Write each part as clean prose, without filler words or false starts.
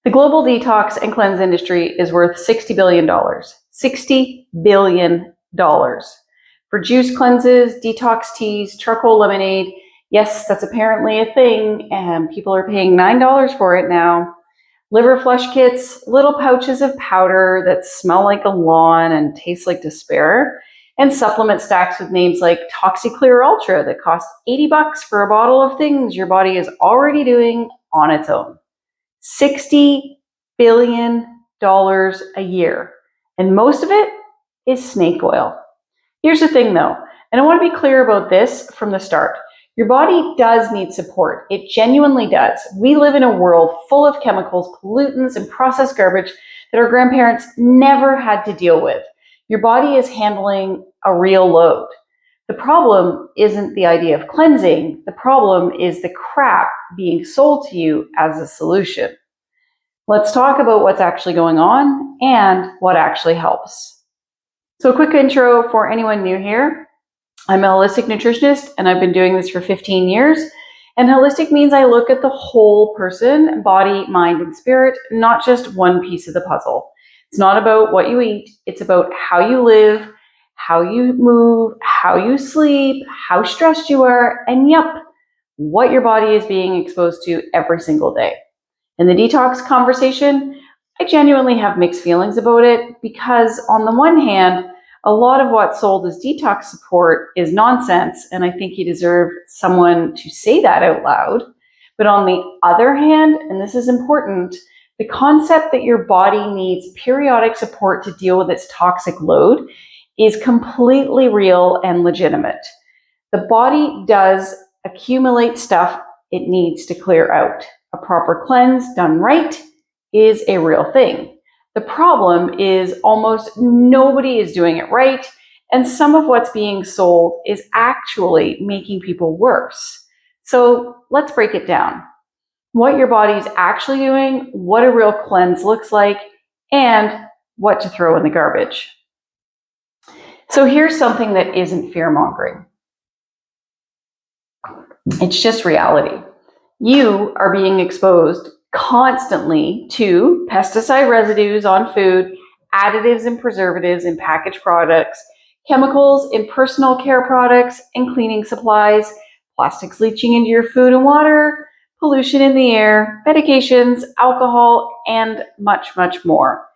The global detox and cleanse industry is worth $60 billion. $60 billion. For juice cleanses, detox teas, charcoal lemonade. Yes, that's apparently a thing, and people are paying $9 for it now. Liver flush kits, little pouches of powder that smell like a lawn and taste like despair, and supplement stacks with names like ToxiClear Ultra that cost $80 for a bottle of things your body is already doing on its own. $60 billion a year, and most of it is snake oil. Here's the thing though, and I want to be clear about this from the start. Your body does need support. It genuinely does. We live in a world full of chemicals, pollutants, and processed garbage that our grandparents never had to deal with. Your body is handling a real load. The problem isn't the idea of cleansing. The problem is the crap being sold to you as a solution. Let's talk about what's actually going on and what actually helps. So a quick intro for anyone new here. I'm a holistic nutritionist, and I've been doing this for 15 years. And holistic means I look at the whole person, body, mind, and spirit, not just one piece of the puzzle. It's not about what you eat. It's about how you live, how you move, how you sleep, how stressed you are, and what your body is being exposed to every single day. In the detox conversation, I genuinely have mixed feelings about it because on the one hand, a lot of what's sold as detox support is nonsense, and I think you deserve someone to say that out loud. But on the other hand, and this is important, the concept that your body needs periodic support to deal with its toxic load is completely real and legitimate. The body does accumulate stuff it needs to clear out. A proper cleanse done right is a real thing. The problem is almost nobody is doing it right, and some of what's being sold is actually making people worse. So let's break it down. What your body's actually doing, what a real cleanse looks like, and what to throw in the garbage. So here's something that isn't fear-mongering. It's just reality. You are being exposed constantly to pesticide residues on food, additives and preservatives in packaged products, chemicals in personal care products and cleaning supplies, plastics leaching into your food and water, pollution in the air, medications, alcohol, and much, much more.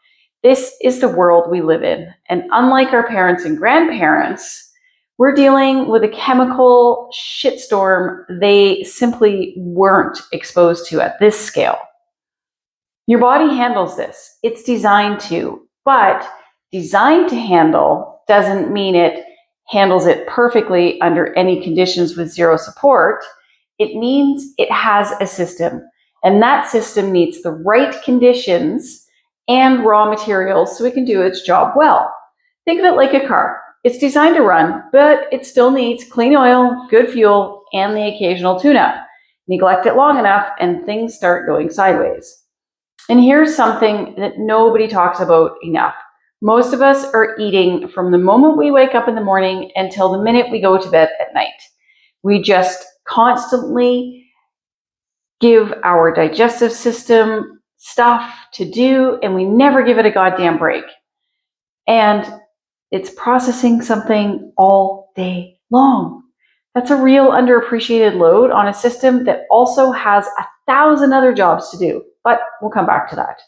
This is the world we live in, and unlike our parents and grandparents, we're dealing with a chemical shitstorm they simply weren't exposed to at this scale. Your body handles this. It's designed to, but designed to handle doesn't mean it handles it perfectly under any conditions with zero support. It means it has a system, and that system needs the right conditions and raw materials so it can do its job well. Think of it like a car. It's designed to run, but it still needs clean oil, good fuel, and the occasional tune-up. Neglect it long enough, and things start going sideways. And here's something that nobody talks about enough. Most of us are eating from the moment we wake up in the morning until the minute we go to bed at night. We just constantly give our digestive system stuff to do, and we never give it a goddamn break. And it's processing something all day long. That's a real underappreciated load on a system that also has 1,000 other jobs to do, but we'll come back to that.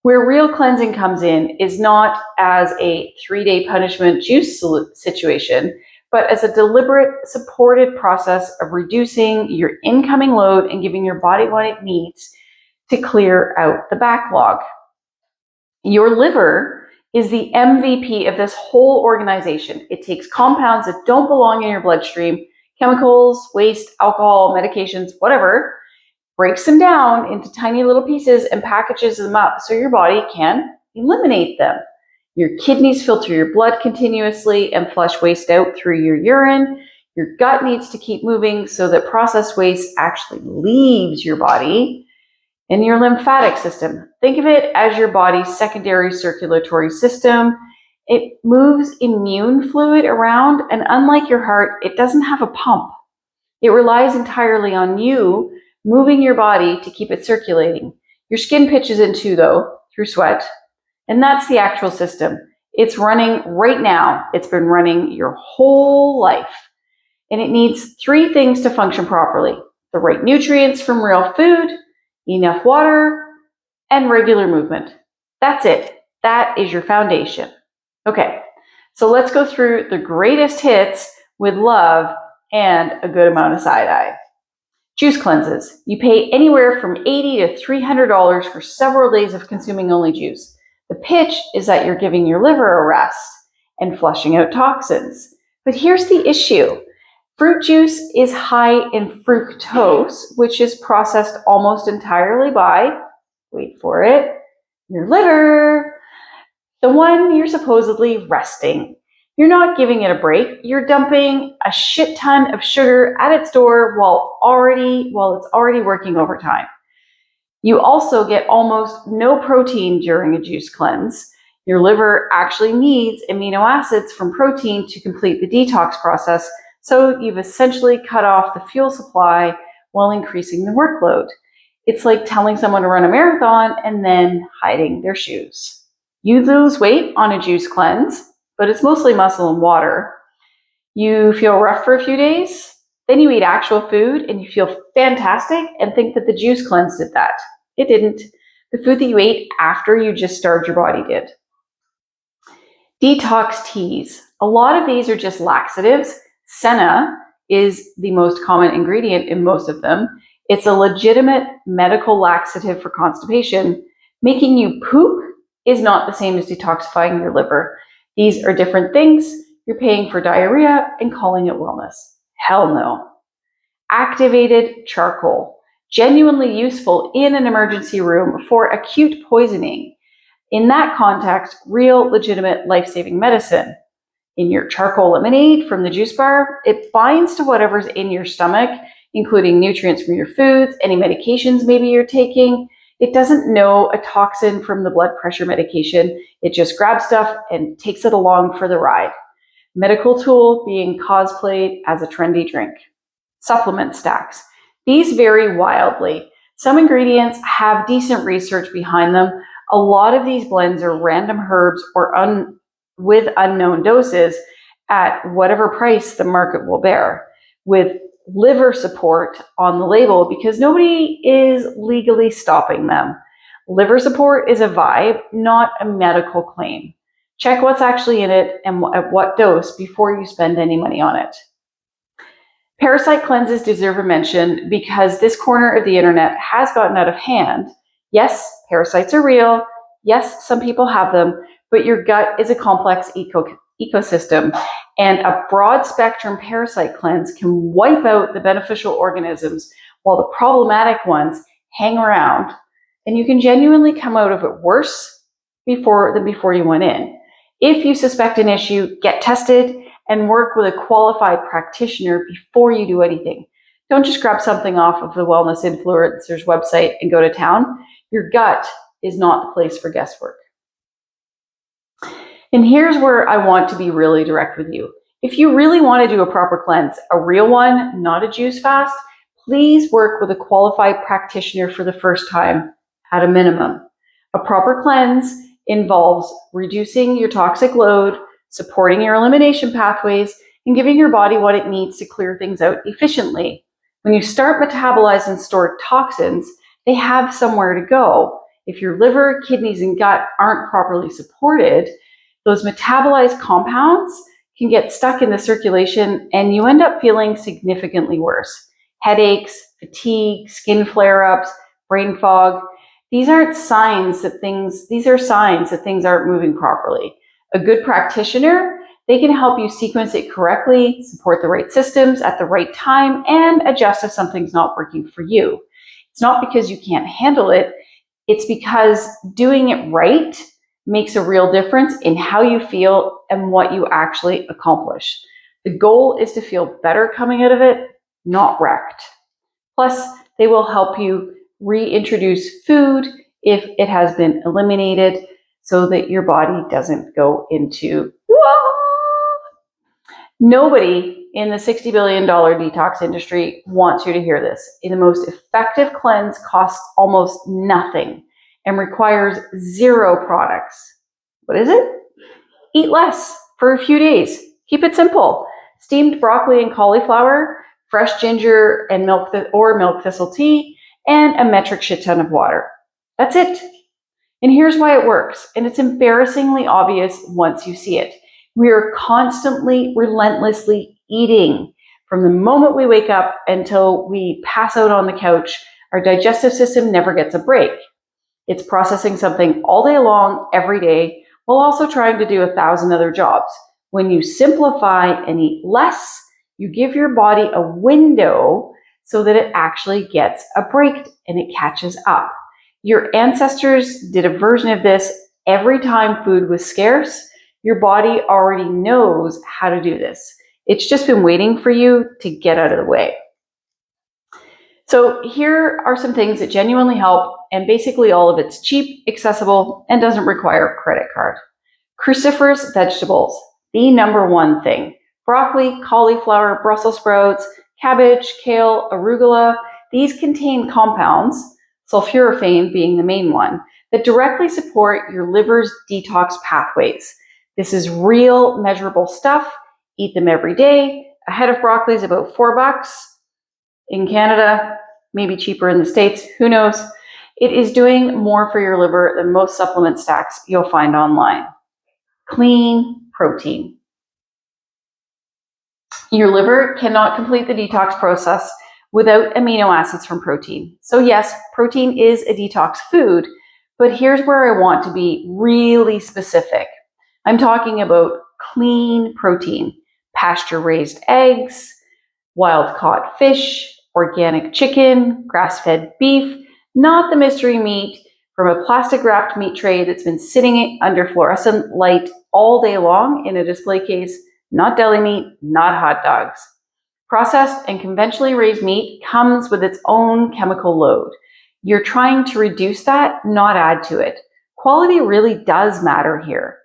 Where real cleansing comes in is not as a 3-day punishment juice situation, but as a deliberate, supported process of reducing your incoming load and giving your body what it needs to clear out the backlog. Your liver is the MVP of this whole organization. It takes compounds that don't belong in your bloodstream, chemicals, waste, alcohol, medications, whatever, breaks them down into tiny little pieces and packages them up so your body can eliminate them. Your kidneys filter your blood continuously and flush waste out through your urine. Your gut needs to keep moving so that processed waste actually leaves your body. And your lymphatic system, think of it as your body's secondary circulatory system. It moves immune fluid around, and unlike your heart, it doesn't have a pump. It relies entirely on you moving your body to keep it circulating. Your skin pitches in too, though, through sweat. And that's the actual system. It's running right now. It's been running your whole life. And it needs 3 things to function properly: the right nutrients from real food, enough water, and regular movement. That's it. That is your foundation. Okay, so let's go through the greatest hits with love and a good amount of side-eye. Juice cleanses. You pay anywhere from $80 to $300 for several days of consuming only juice. The pitch is that you're giving your liver a rest and flushing out toxins. But here's the issue. Fruit juice is high in fructose, which is processed almost entirely by, wait for it, your liver, the one you're supposedly resting. You're not giving it a break. You're dumping a shit ton of sugar at its door while it's already working overtime. You also get almost no protein during a juice cleanse. Your liver actually needs amino acids from protein to complete the detox process, so you've essentially cut off the fuel supply while increasing the workload. It's like telling someone to run a marathon and then hiding their shoes. You lose weight on a juice cleanse, but it's mostly muscle and water. You feel rough for a few days, then you eat actual food and you feel fantastic and think that the juice cleanse did that. It didn't. The food that you ate after you just starved your body did. Detox teas. A lot of these are just laxatives. Senna is the most common ingredient in most of them. It's a legitimate medical laxative for constipation. Making you poop is not the same as detoxifying your liver. These are different things. You're paying for diarrhea and calling it wellness. Hell no. Activated charcoal. Genuinely useful in an emergency room for acute poisoning. In that context, real legitimate life-saving medicine. In your charcoal lemonade from the juice bar, it binds to whatever's in your stomach, including nutrients from your foods, any medications maybe you're taking. It doesn't know a toxin from the blood pressure medication. It just grabs stuff and takes it along for the ride. Medical tool being cosplayed as a trendy drink. Supplement stacks. These vary wildly. Some ingredients have decent research behind them. A lot of these blends are random herbs or with unknown doses at whatever price the market will bear, with liver support on the label because nobody is legally stopping them. Liver support is a vibe, not a medical claim. Check what's actually in it and at what dose before you spend any money on it. Parasite cleanses deserve a mention because this corner of the internet has gotten out of hand. Yes, parasites are real. Yes, some people have them, but your gut is a complex ecosystem, and a broad spectrum parasite cleanse can wipe out the beneficial organisms while the problematic ones hang around, and you can genuinely come out of it worse than before you went in. If you suspect an issue, get tested and work with a qualified practitioner before you do anything. Don't just grab something off of the wellness influencer's website and go to town. Your gut is not the place for guesswork. And here's where I want to be really direct with you. If you really want to do a proper cleanse, a real one, not a juice fast, please work with a qualified practitioner for the first time at a minimum. A proper cleanse involves reducing your toxic load, supporting your elimination pathways, and giving your body what it needs to clear things out efficiently. When you start metabolize and store toxins, they have somewhere to go. If your liver, kidneys, and gut aren't properly supported, those metabolized compounds can get stuck in the circulation and you end up feeling significantly worse. Headaches, fatigue, skin flare-ups, brain fog. These are signs that things aren't moving properly. A good practitioner, they can help you sequence it correctly, support the right systems at the right time, and adjust if something's not working for you. It's not because you can't handle it, it's because doing it right makes a real difference in how you feel and what you actually accomplish. The goal is to feel better coming out of it, not wrecked. Plus, they will help you reintroduce food if it has been eliminated so that your body doesn't go into, whoa! Nobody in the $60 billion detox industry wants you to hear this. The most effective cleanse costs almost nothing and requires 0 products. What is it? Eat less for a few days. Keep it simple. Steamed broccoli and cauliflower, fresh ginger and milk thistle tea, and a metric shit ton of water. That's it. And here's why it works. And it's embarrassingly obvious once you see it. We are constantly, relentlessly eating. From the moment we wake up until we pass out on the couch, our digestive system never gets a break. It's processing something all day long, every day, while also trying to do 1,000 other jobs. When you simplify and eat less, you give your body a window so that it actually gets a break and it catches up. Your ancestors did a version of this every time food was scarce. Your body already knows how to do this. It's just been waiting for you to get out of the way. So here are some things that genuinely help, and basically all of it's cheap, accessible, and doesn't require a credit card. Cruciferous vegetables, the number one thing. Broccoli, cauliflower, Brussels sprouts, cabbage, kale, arugula. These contain compounds, sulforaphane being the main one, that directly support your liver's detox pathways. This is real, measurable stuff. Eat them every day. A head of broccoli is about $4 in Canada, maybe cheaper in the States, who knows? It is doing more for your liver than most supplement stacks you'll find online. Clean protein. Your liver cannot complete the detox process without amino acids from protein. So yes, protein is a detox food, but here's where I want to be really specific. I'm talking about clean protein, pasture-raised eggs, wild-caught fish, organic chicken, grass-fed beef, not the mystery meat from a plastic-wrapped meat tray that's been sitting under fluorescent light all day long in a display case, not deli meat, not hot dogs. Processed and conventionally raised meat comes with its own chemical load. You're trying to reduce that, not add to it. Quality really does matter here.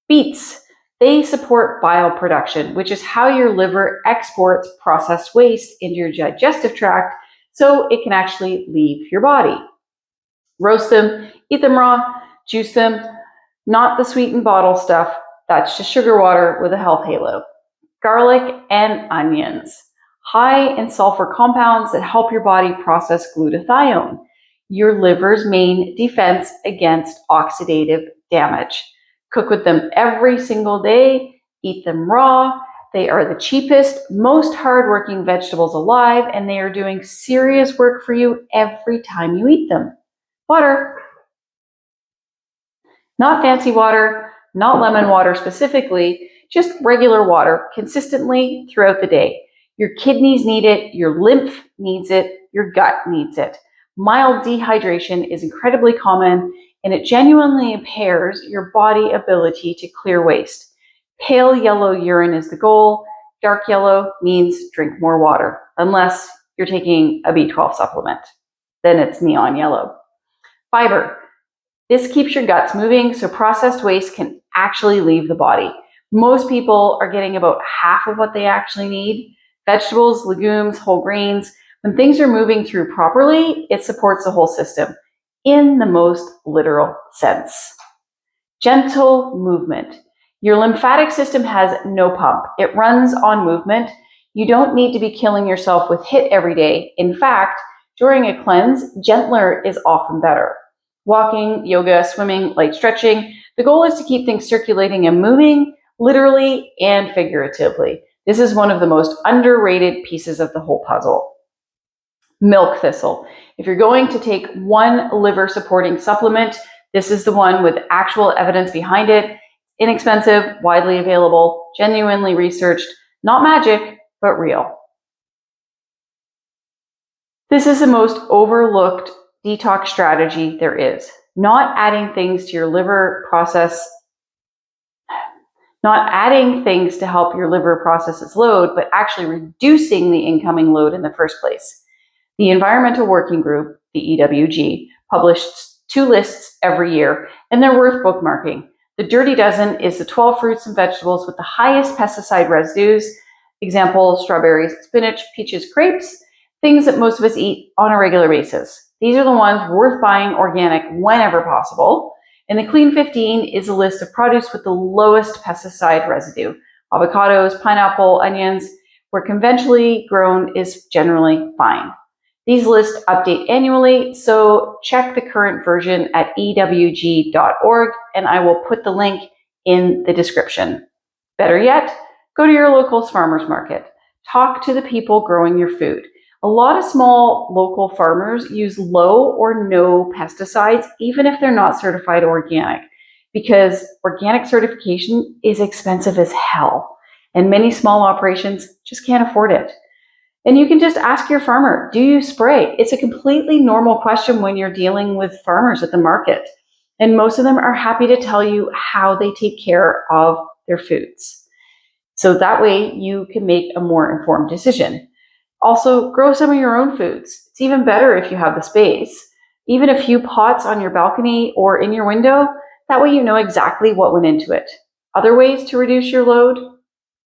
Beets, they support bile production, which is how your liver exports processed waste into your digestive tract so it can actually leave your body. Roast them, eat them raw, juice them, not the sweetened bottle stuff. That's just sugar water with a health halo. Garlic and onions, high in sulfur compounds that help your body process glutathione, your liver's main defense against oxidative damage. Cook with them every single day, eat them raw. They are the cheapest, most hardworking vegetables alive, and they are doing serious work for you every time you eat them. Water. Not fancy water, not lemon water specifically, just regular water consistently throughout the day. Your kidneys need it, your lymph needs it, your gut needs it. Mild dehydration is incredibly common, and it genuinely impairs your body ability to clear waste. Pale yellow urine is the goal. Dark yellow means drink more water, unless you're taking a B12 supplement. Then it's neon yellow. Fiber. This keeps your guts moving so processed waste can actually leave the body. Most people are getting about half of what they actually need. Vegetables, legumes, whole grains. When things are moving through properly, it supports the whole system in the most literal sense. Gentle movement. Your lymphatic system has no pump. It runs on movement. You don't need to be killing yourself with HIIT every day. In fact, during a cleanse, gentler is often better. Walking, yoga, swimming, light stretching. The goal is to keep things circulating and moving, literally and figuratively. This is one of the most underrated pieces of the whole puzzle. Milk thistle. If you're going to take one liver supporting supplement, this is the one with actual evidence behind it. Inexpensive, widely available, genuinely researched, not magic, but real. This is the most overlooked detox strategy there is. Not adding things to your liver process, not adding things to help your liver process its load, but actually reducing the incoming load in the first place. The Environmental Working Group, the EWG, published 2 lists every year, and they're worth bookmarking. The Dirty Dozen is the 12 fruits and vegetables with the highest pesticide residues, Example, strawberries, spinach, peaches, grapes, things that most of us eat on a regular basis. These are the ones worth buying organic whenever possible. And the Clean 15 is a list of produce with the lowest pesticide residue. Avocados, pineapple, onions, where conventionally grown is generally fine. These lists update annually, so check the current version at ewg.org, and I will put the link in the description. Better yet, go to your local farmers market. Talk to the people growing your food. A lot of small local farmers use low or no pesticides, even if they're not certified organic, because organic certification is expensive as hell, and many small operations just can't afford it. And you can just ask your farmer, do you spray? It's a completely normal question when you're dealing with farmers at the market. And most of them are happy to tell you how they take care of their foods. So that way you can make a more informed decision. Also, grow some of your own foods. It's even better if you have the space. Even a few pots on your balcony or in your window, that way you know exactly what went into it. Other ways to reduce your load: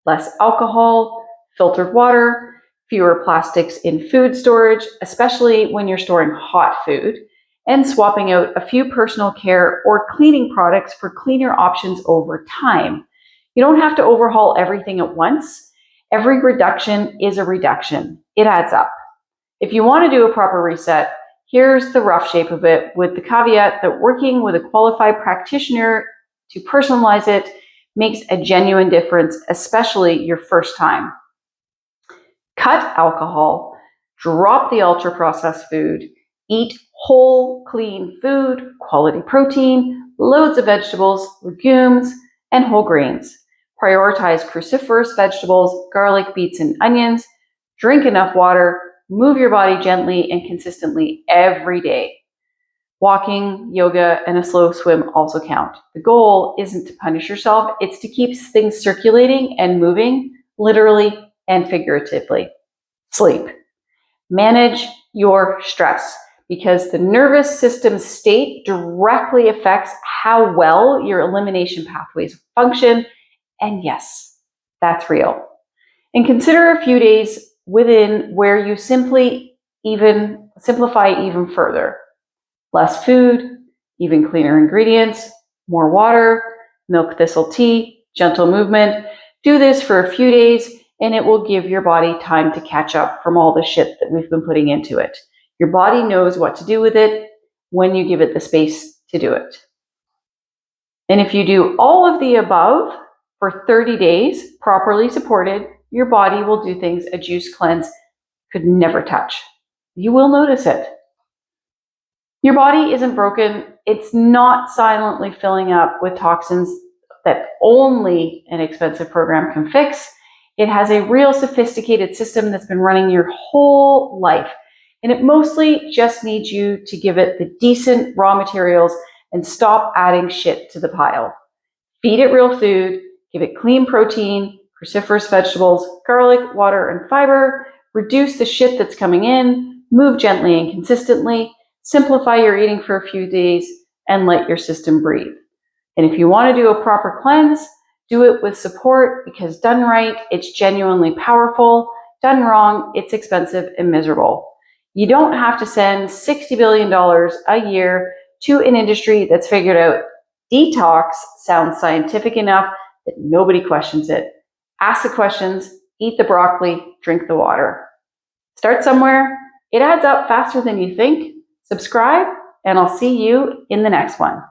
less alcohol, filtered water, fewer plastics in food storage, especially when you're storing hot food, and swapping out a few personal care or cleaning products for cleaner options over time. You don't have to overhaul everything at once. Every reduction is a reduction. It adds up. If you want to do a proper reset, here's the rough shape of it, with the caveat that working with a qualified practitioner to personalize it makes a genuine difference, especially your first time. Cut alcohol, drop the ultra-processed food, eat whole, clean food, quality protein, loads of vegetables, legumes, and whole grains. Prioritize cruciferous vegetables, garlic, beets, and onions. Drink enough water. Move your body gently and consistently every day. Walking, yoga, and a slow swim also count. The goal isn't to punish yourself, it's to keep things circulating and moving, literally and figuratively. Sleep. Manage your stress, because the nervous system state directly affects how well your elimination pathways function. And yes, that's real. And consider a few days within where you simplify even further. Less food, even cleaner ingredients, more water, milk thistle tea, gentle movement. Do this for a few days and it will give your body time to catch up from all the shit that we've been putting into it. Your body knows what to do with it when you give it the space to do it. And if you do all of the above for 30 days, properly supported, your body will do things a juice cleanse could never touch. You will notice it. Your body isn't broken. It's not silently filling up with toxins that only an expensive program can fix. It has a real sophisticated system that's been running your whole life. And it mostly just needs you to give it the decent raw materials and stop adding shit to the pile. Feed it real food, give it clean protein, cruciferous vegetables, garlic, water, and fiber. Reduce the shit that's coming in, move gently and consistently, simplify your eating for a few days, and let your system breathe. And if you want to do a proper cleanse, do it with support, because done right, it's genuinely powerful. Done wrong, it's expensive and miserable. You don't have to send $60 billion a year to an industry that's figured out detox sounds scientific enough that nobody questions it. Ask the questions, eat the broccoli, drink the water. Start somewhere. It adds up faster than you think. Subscribe, and I'll see you in the next one.